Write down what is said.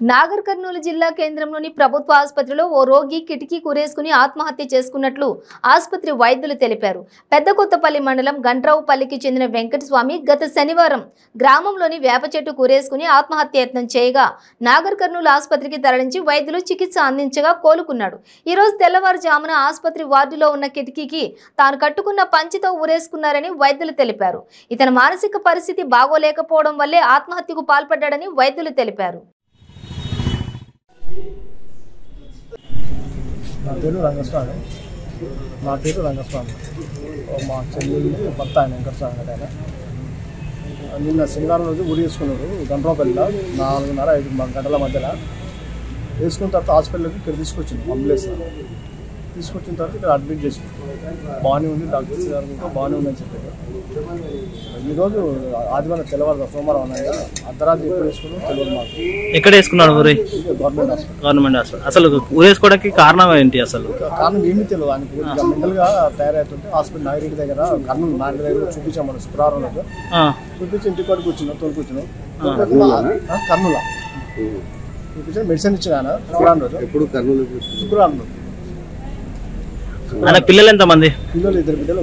నాగర్ కర్నూలు జిల్లా కేంద్రంలోని ప్రభుత్వ ఆసుపత్రిలో ఓ రోగి కిటికీ కురేసుకుని ఆత్మహత్య చేసుకున్నట్లు ఆసుపత్రి వైద్యులు తెలిపారు. పెద్దకొత్తపల్లి మండలం గంట్రావుపల్లికి చెందిన వెంకటస్వామి గత శనివారం గ్రామంలోని వేప చెట్టు కురేసుకుని ఆత్మహత్య యత్నం చేయగా నాగర్ కర్నూలు ఆసుపత్రికి తరలించి వైద్యులు చికిత్స అందించగా కోలుకున్నాడు. ఈ రోజు తెల్లవారుజామున ఆసుపత్రి వార్డులో ఉన్న కిటికీకి తాను కట్టుకున్న పంచితో ఊరేసుకున్నారని వైద్యులు తెలిపారు. ఇతని మానసిక పరిస్థితి బాగోలేకపోవడం వల్లే ఆత్మహత్యకు పాల్పడ్డాడని వైద్యులు తెలిపారు. నా పేరు రంగస్వామి. మా చెల్లెలు భర్త ఆయన వెంకటస్వామి ఆయన నిన్న శనివారం రోజు ఊరి వేసుకున్నాడు. గంటలపల్లిలో 4:30-5 గంటల మధ్యలో వేసుకున్న తర్వాత హాస్పిటల్కి ఇక్కడ తీసుకొచ్చింది. అంబులెన్స్ తీసుకొచ్చిన తర్వాత ఇక్కడ అడ్మిట్ చేసింది. బాగానే ఉంది, డాక్టర్స్ గారు బాగానే ఉందని చెప్పారు. ఈరోజు ఆదివారం తెల్లవారు సోమవారం అన్నాక అర్ధరాత్రి ఎప్పుడు వేసుకున్నాం తెలియదు మాకు. ఎక్కడ వేసుకున్నాడు? Government hospital. అసలు ఊరేసుకోవడానికి కారణం ఏంటి? అసలు కారణం ఏమీ తెలియదు. ఆయనకి మెంటల్గా తయారవుతుంటే హాస్పిటల్ నాగిరెడ్డి దగ్గర నాగిరెడ్డి దగ్గర చూపించాం. మనం శుక్రవారం రోజు చూపించి ఇంటికి వరకు కూర్చున్నాం. తోలుకొచ్చినాం కర్నూలు చూపించి మెడిసిన్ ఇచ్చిన ఆయన శుక్రవారం రోజు. పిల్లలు ఎంతమంది? పిల్లలు 2 బిడ్డలు.